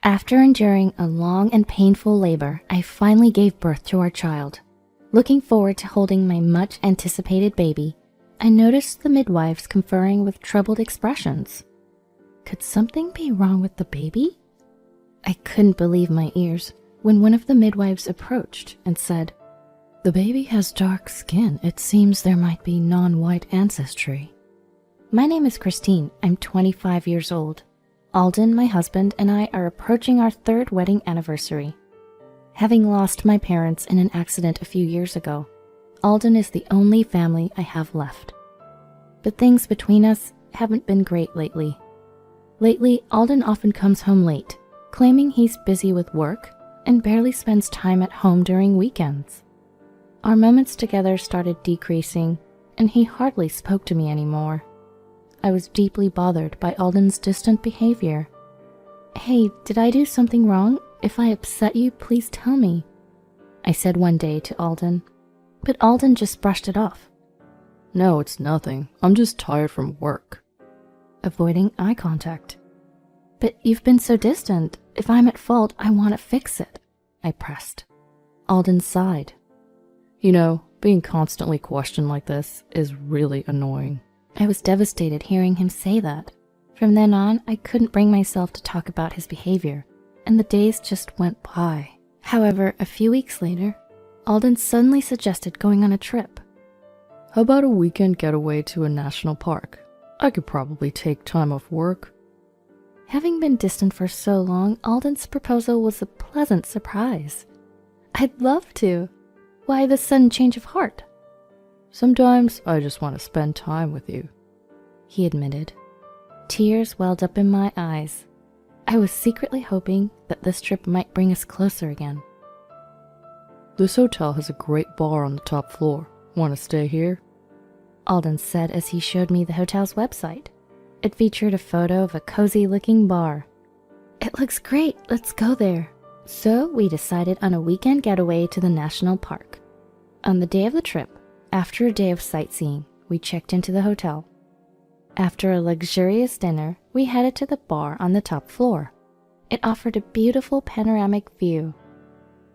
After enduring a long and painful labor, I finally gave birth to our child. Looking forward to holding my much-anticipated baby, I noticed the midwives conferring with troubled expressions. Could something be wrong with the baby? I couldn't believe my ears when one of the midwives approached and said, "The baby has dark skin. It seems there might be non-white ancestry." My name is Christine. I'm 25 years old. Alden, my husband, and I are approaching our 3rd wedding anniversary. Having lost my parents in an accident a few years ago, Alden is the only family I have left. But things between us haven't been great lately. Lately, Alden often comes home late, claiming he's busy with work and barely spends time at home during weekends. Our moments together started decreasing, and he hardly spoke to me anymore. I was deeply bothered by Alden's distant behavior. "Hey, did I do something wrong? If I upset you, please tell me," I said one day to Alden. But Alden just brushed it off. "No, it's nothing. I'm just tired from work," avoiding eye contact. "But you've been so distant. If I'm at fault, I want to fix it," I pressed. Alden sighed. "You know, being constantly questioned like this is really annoying." I was devastated hearing him say that. From then on, I couldn't bring myself to talk about his behavior, and the days just went by. However, a few weeks later, Alden suddenly suggested going on a trip. "How about a weekend getaway to a national park? I could probably take time off work." Having been distant for so long, Alden's proposal was a pleasant surprise. "I'd love to. Why the sudden change of heart?" "Sometimes I just want to spend time with you," he admitted. Tears welled up in my eyes. I was secretly hoping that this trip might bring us closer again. "This hotel has a great bar on the top floor. Want to stay here?" Alden said as he showed me the hotel's website. It featured a photo of a cozy-looking bar. "It looks great. Let's go there." So we decided on a weekend getaway to the national park. On the day of the trip, after a day of sightseeing, we checked into the hotel. After a luxurious dinner, we headed to the bar on the top floor. It offered a beautiful panoramic view.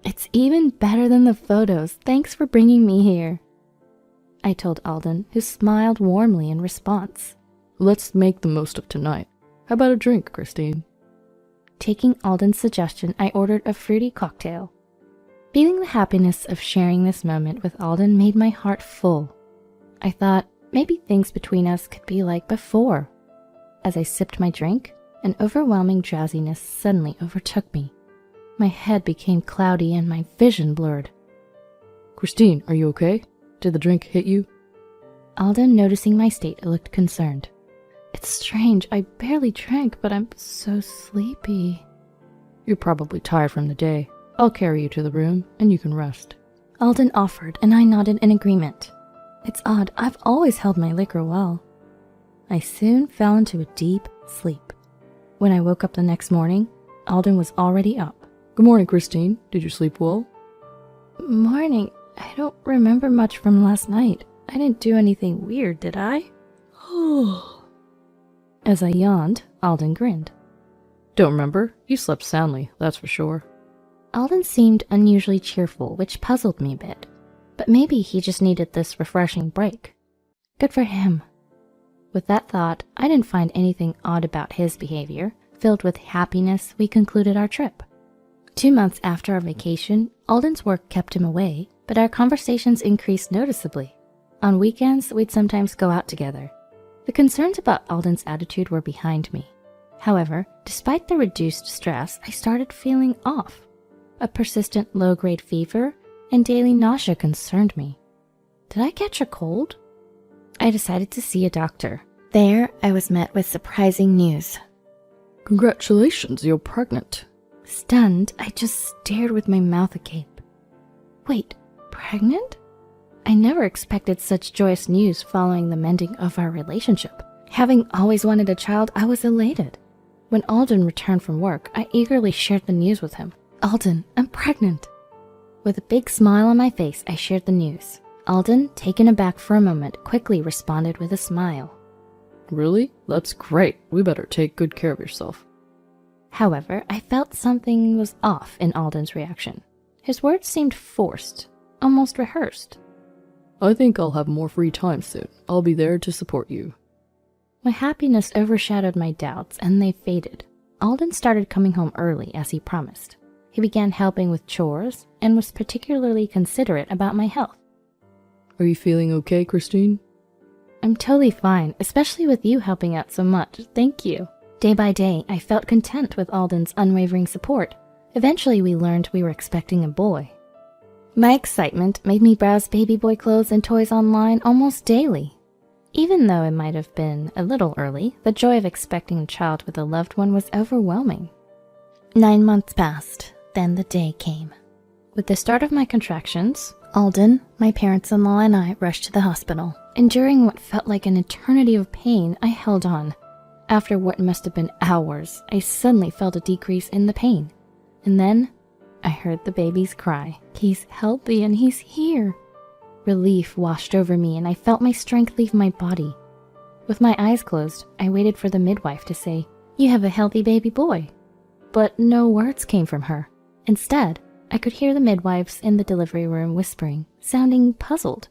"It's even better than the photos. Thanks for bringing me here," I told Alden, who smiled warmly in response. "Let's make the most of tonight. How about a drink, Christine?" Taking Alden's suggestion, I ordered a fruity cocktail. Feeling the happiness of sharing this moment with Alden made my heart full. I thought maybe things between us could be like before. As I sipped my drink, an overwhelming drowsiness suddenly overtook me. My head became cloudy and my vision blurred. "Christine, are you okay? Did the drink hit you?" Alden, noticing my state, looked concerned. "It's strange. I barely drank, but I'm so sleepy." "You're probably tired from the day. I'll carry you to the room, and you can rest," Alden offered, and I nodded in agreement. It's odd, I've always held my liquor well. I soon fell into a deep sleep. When I woke up the next morning, Alden was already up. "Good morning, Christine. Did you sleep well?" "Morning. I don't remember much from last night. I didn't do anything weird, did I?" As I yawned, Alden grinned. "Don't remember. You slept soundly, that's for sure." Alden seemed unusually cheerful, which puzzled me a bit. But maybe he just needed this refreshing break. Good for him. With that thought, I didn't find anything odd about his behavior. Filled with happiness, we concluded our trip. 2 months after our vacation, Alden's work kept him away, but our conversations increased noticeably. On weekends, we'd sometimes go out together. The concerns about Alden's attitude were behind me. However, despite the reduced stress, I started feeling off. A persistent low-grade fever and daily nausea concerned me. Did I catch a cold? I decided to see a doctor. There, I was met with surprising news. "Congratulations, you're pregnant." Stunned, I just stared with my mouth agape. Wait, pregnant? I never expected such joyous news following the mending of our relationship. Having always wanted a child, I was elated. When Alden returned from work, I eagerly shared the news with him. "Alden, I'm pregnant." With a big smile on my face, I shared the news. Alden, taken aback for a moment, quickly responded with a smile. "Really? That's great. We better take good care of yourself." However, I felt something was off in Alden's reaction. His words seemed forced, almost rehearsed. I think I'll have more free time soon. I'll be there to support you. My happiness overshadowed my doubts, and they faded. Alden started coming home early, as he promised. He began helping with chores, and was particularly considerate about my health. Are you feeling okay, Christine? I'm totally fine, especially with you helping out so much. Thank you. Day by day, I felt content with Alden's unwavering support. Eventually, we learned we were expecting a boy. My excitement made me browse baby boy clothes and toys online almost daily. Even though it might have been a little early, the joy of expecting a child with a loved one was overwhelming. 9 months passed, then the day came. With the start of my contractions, Alden, my parents-in-law, and I rushed to the hospital. Enduring what felt like an eternity of pain, I held on. After what must have been hours, I suddenly felt a decrease in the pain. And then, I heard the baby's cry. He's healthy and he's here. Relief washed over me and I felt my strength leave my body. With my eyes closed, I waited for the midwife to say, "You have a healthy baby boy." But no words came from her. Instead, I could hear the midwives in the delivery room whispering, sounding puzzled.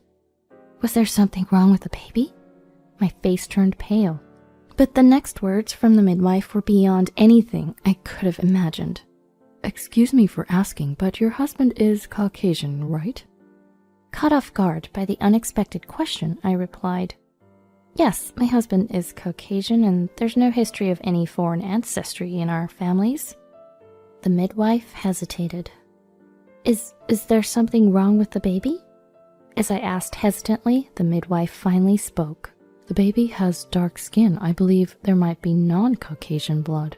Was there something wrong with the baby? My face turned pale. But the next words from the midwife were beyond anything I could have imagined. Excuse me for asking, but your husband is Caucasian, right? Caught off guard by the unexpected question, I replied, "Yes, my husband is Caucasian and there's no history of any foreign ancestry in our families." The midwife hesitated. Is there something wrong with the baby?" As I asked hesitantly, the midwife finally spoke. The baby has dark skin. I believe there might be non-Caucasian blood.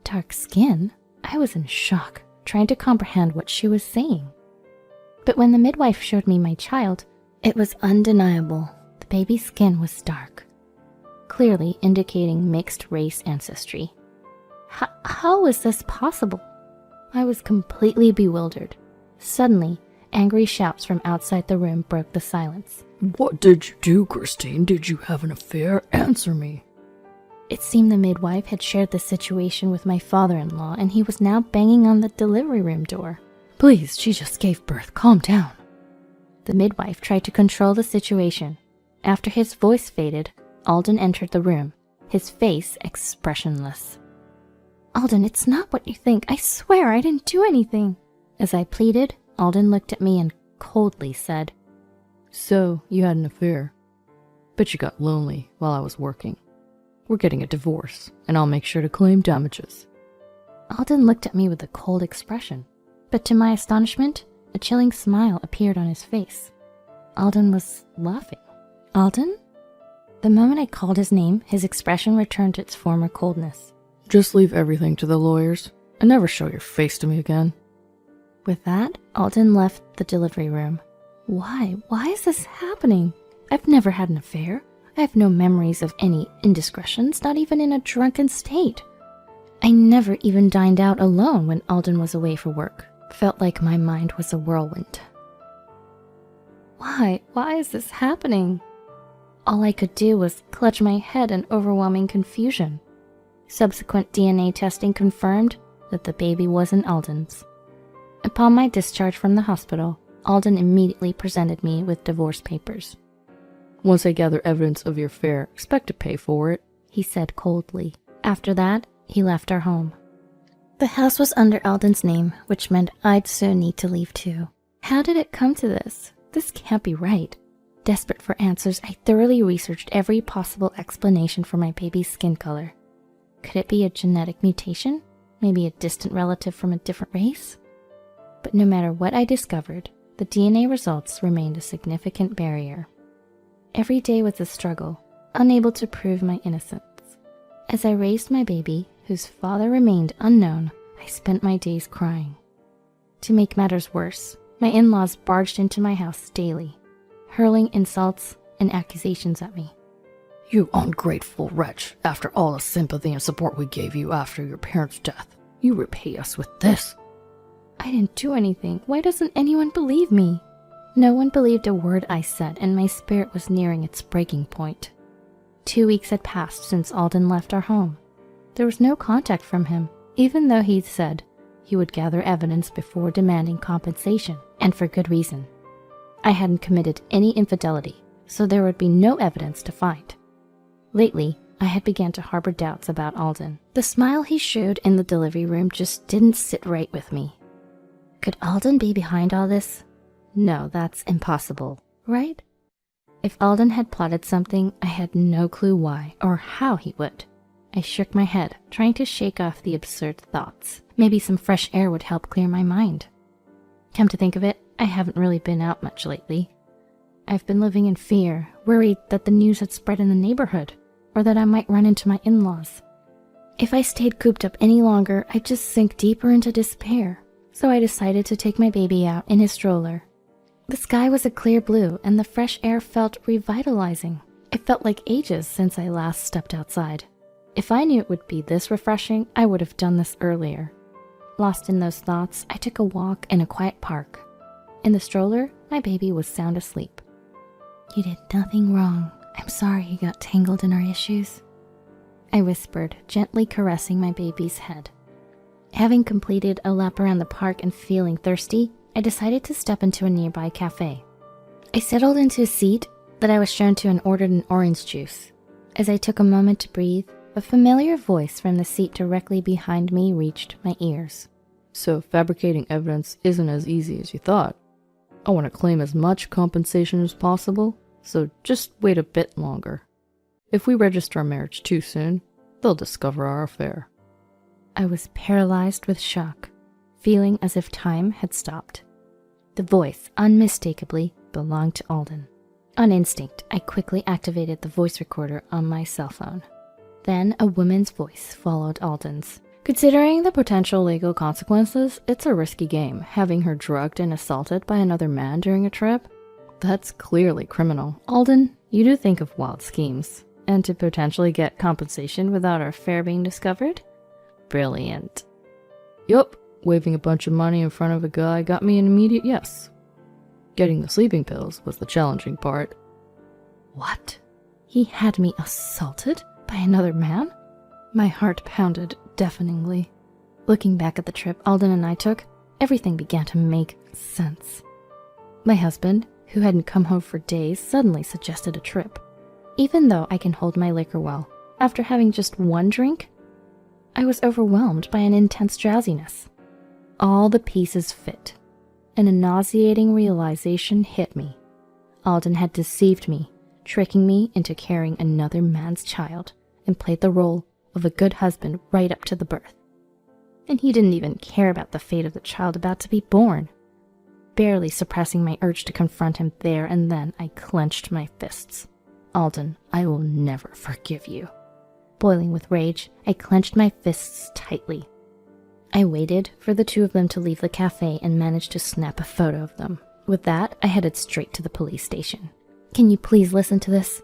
Dark skin? I was in shock, trying to comprehend what she was saying. But when the midwife showed me my child, it was undeniable. The baby's skin was dark, clearly indicating mixed race ancestry. How is this possible? I was completely bewildered. Suddenly, angry shouts from outside the room broke the silence. What did you do, Christine? Did you have an affair? Answer me. It seemed the midwife had shared the situation with my father-in-law, and he was now banging on the delivery room door. Please, she just gave birth. Calm down. The midwife tried to control the situation. After his voice faded, Alden entered the room, his face expressionless. "Alden, it's not what you think. I swear I didn't do anything." As I pleaded, Alden looked at me and coldly said, "So, you had an affair, but you got lonely while I was working. We're getting a divorce, and I'll make sure to claim damages." Alden looked at me with a cold expression, but to my astonishment, a chilling smile appeared on his face. Alden was laughing. "Alden?" The moment I called his name, his expression returned to its former coldness. Just leave everything to the lawyers, and never show your face to me again. With that, Alden left the delivery room. Why? Why is this happening? I've never had an affair. I have no memories of any indiscretions, not even in a drunken state. I never even dined out alone when Alden was away for work. Felt like my mind was a whirlwind. Why? Why is this happening? All I could do was clutch my head in overwhelming confusion. Subsequent DNA testing confirmed that the baby wasn't Alden's. Upon my discharge from the hospital, Alden immediately presented me with divorce papers. Once I gather evidence of your affair, expect to pay for it, he said coldly. After that, he left our home. The house was under Alden's name, which meant I'd soon need to leave too. How did it come to this? This can't be right. Desperate for answers, I thoroughly researched every possible explanation for my baby's skin color. Could it be a genetic mutation? Maybe a distant relative from a different race? But no matter what I discovered, the DNA results remained a significant barrier. Every day was a struggle, unable to prove my innocence. As I raised my baby, whose father remained unknown, I spent my days crying. To make matters worse, my in-laws barged into my house daily, hurling insults and accusations at me. You ungrateful wretch, after all the sympathy and support we gave you after your parents' death, you repay us with this. I didn't do anything. Why doesn't anyone believe me? No one believed a word I said, and my spirit was nearing its breaking point. 2 weeks had passed since Alden left our home. There was no contact from him, even though he'd said he would gather evidence before demanding compensation, and for good reason. I hadn't committed any infidelity, so there would be no evidence to find. Lately, I had begun to harbor doubts about Alden. The smile he showed in the delivery room just didn't sit right with me. Could Alden be behind all this? No, that's impossible, right? If Alden had plotted something, I had no clue why or how he would. I shook my head, trying to shake off the absurd thoughts. Maybe some fresh air would help clear my mind. Come to think of it, I haven't really been out much lately. I've been living in fear, worried that the news had spread in the neighborhood, or that I might run into my in-laws. If I stayed cooped up any longer, I'd just sink deeper into despair, so I decided to take my baby out in his stroller. The sky was a clear blue, and the fresh air felt revitalizing. It felt like ages since I last stepped outside. If I knew it would be this refreshing, I would have done this earlier. Lost in those thoughts, I took a walk in a quiet park. In the stroller, my baby was sound asleep. You did nothing wrong. I'm sorry you got tangled in our issues, I whispered, gently caressing my baby's head. Having completed a lap around the park and feeling thirsty, I decided to step into a nearby cafe. I settled into a seat that I was shown to and ordered an orange juice. As I took a moment to breathe, a familiar voice from the seat directly behind me reached my ears. So fabricating evidence isn't as easy as you thought. I want to claim as much compensation as possible, so just wait a bit longer. If we register our marriage too soon, they'll discover our affair. I was paralyzed with shock, feeling as if time had stopped. The voice unmistakably belonged to Alden. On instinct, I quickly activated the voice recorder on my cell phone. Then a woman's voice followed Alden's. Considering the potential legal consequences, it's a risky game, having her drugged and assaulted by another man during a trip. That's clearly criminal. Alden, you do think of wild schemes. And to potentially get compensation without our affair being discovered? Brilliant. Yup, waving a bunch of money in front of a guy got me an immediate yes. Getting the sleeping pills was the challenging part. What? He had me assaulted by another man? My heart pounded deafeningly. Looking back at the trip Alden and I took, everything began to make sense. My husband, who hadn't come home for days, suddenly suggested a trip. Even though I can hold my liquor well, after having just one drink, I was overwhelmed by an intense drowsiness. All the pieces fit, and a nauseating realization hit me. Alden had deceived me, tricking me into carrying another man's child, and played the role of a good husband right up to the birth. And he didn't even care about the fate of the child about to be born. Barely suppressing my urge to confront him there and then, I clenched my fists. Alden, I will never forgive you. Boiling with rage, I clenched my fists tightly. I waited for the two of them to leave the cafe and managed to snap a photo of them. With that, I headed straight to the police station. Can you please listen to this?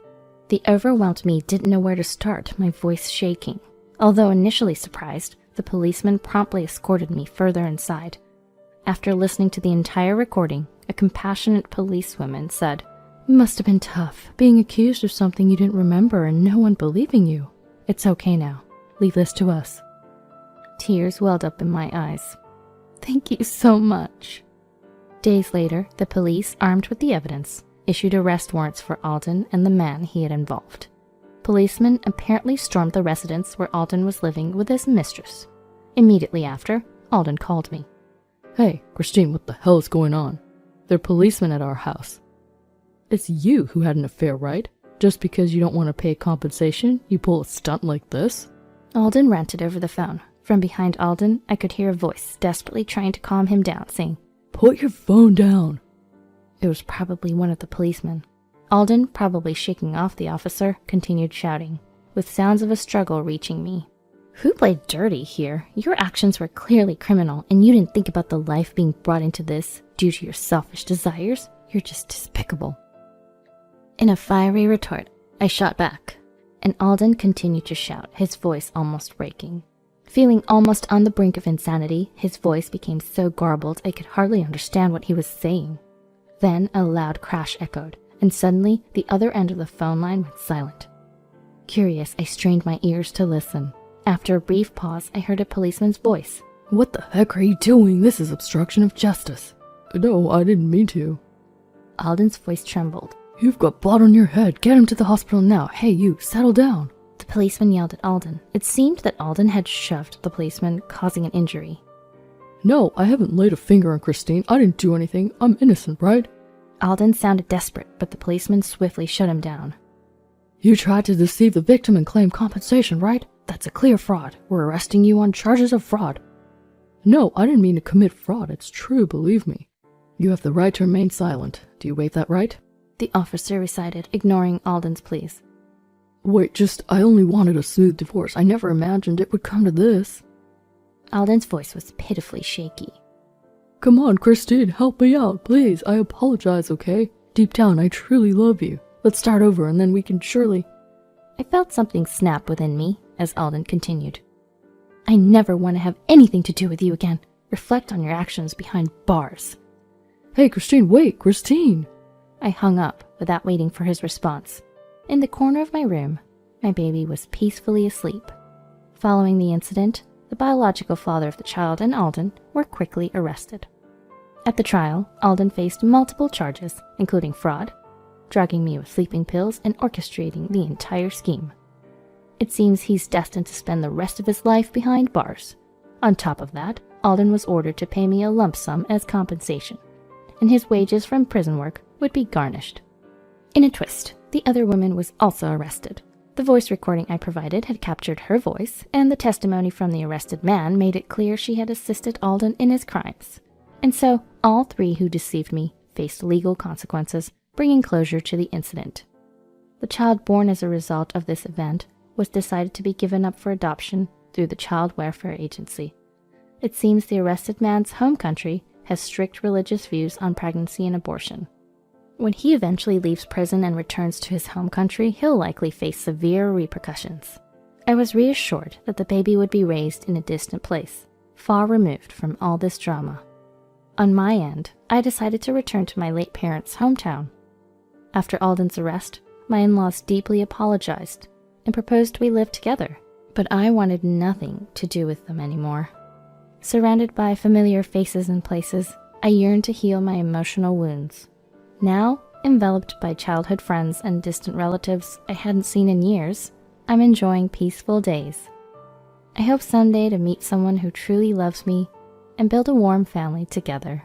The overwhelmed me didn't know where to start, my voice shaking. Although initially surprised, the policeman promptly escorted me further inside. After listening to the entire recording, a compassionate policewoman said, "Must have been tough, being accused of something you didn't remember and no one believing you. It's okay now. Leave this to us." Tears welled up in my eyes. Thank you so much. Days later, the police, armed with the evidence, issued arrest warrants for Alden and the man he had involved. Policemen apparently stormed the residence where Alden was living with his mistress. Immediately after, Alden called me. Hey, Christine, what the hell is going on? There are policemen at our house. It's you who had an affair, right? Just because you don't want to pay compensation, you pull a stunt like this? Alden ranted over the phone. From behind Alden, I could hear a voice desperately trying to calm him down, saying, "Put your phone down." It was probably one of the policemen. Alden, probably shaking off the officer, continued shouting, with sounds of a struggle reaching me. Who played dirty here? Your actions were clearly criminal, and you didn't think about the life being brought into this due to your selfish desires. You're just despicable. In a fiery retort, I shot back, and Alden continued to shout, his voice almost breaking. Feeling almost on the brink of insanity, his voice became so garbled I could hardly understand what he was saying. Then a loud crash echoed, and suddenly the other end of the phone line went silent. Curious, I strained my ears to listen. After a brief pause, I heard a policeman's voice. What the heck are you doing? This is obstruction of justice. No, I didn't mean to. Alden's voice trembled. You've got blood on your head. Get him to the hospital now. Hey, you, settle down. The policeman yelled at Alden. It seemed that Alden had shoved the policeman, causing an injury. No, I haven't laid a finger on Christine. I didn't do anything. I'm innocent, right? Alden sounded desperate, but the policeman swiftly shut him down. You tried to deceive the victim and claim compensation, right? That's a clear fraud. We're arresting you on charges of fraud. No, I didn't mean to commit fraud. It's true, believe me. You have the right to remain silent. Do you waive that right? The officer recited, ignoring Alden's pleas. Wait, I only wanted a smooth divorce. I never imagined it would come to this. Alden's voice was pitifully shaky. Come on, Christine, help me out, please. I apologize, okay? Deep down, I truly love you. Let's start over and then we can surely... I felt something snap within me as Alden continued. I never want to have anything to do with you again. Reflect on your actions behind bars. Hey, Christine, wait, Christine! I hung up without waiting for his response. In the corner of my room, my baby was peacefully asleep. Following the incident, the biological father of the child and Alden were quickly arrested. At the trial, Alden faced multiple charges, including fraud, drugging me with sleeping pills, and orchestrating the entire scheme. It seems he's destined to spend the rest of his life behind bars. On top of that, Alden was ordered to pay me a lump sum as compensation, and his wages from prison work would be garnished. In a twist, the other woman was also arrested. The voice recording I provided had captured her voice, and the testimony from the arrested man made it clear she had assisted Alden in his crimes. And so, all three who deceived me faced legal consequences, bringing closure to the incident. The child born as a result of this event was decided to be given up for adoption through the Child Welfare Agency. It seems the arrested man's home country has strict religious views on pregnancy and abortion. When he eventually leaves prison and returns to his home country, he'll likely face severe repercussions. I was reassured that the baby would be raised in a distant place, far removed from all this drama. On my end, I decided to return to my late parents' hometown. After Alden's arrest, my in-laws deeply apologized and proposed we live together, but I wanted nothing to do with them anymore. Surrounded by familiar faces and places, I yearned to heal my emotional wounds. Now, enveloped by childhood friends and distant relatives I hadn't seen in years, I'm enjoying peaceful days. I hope someday to meet someone who truly loves me and build a warm family together.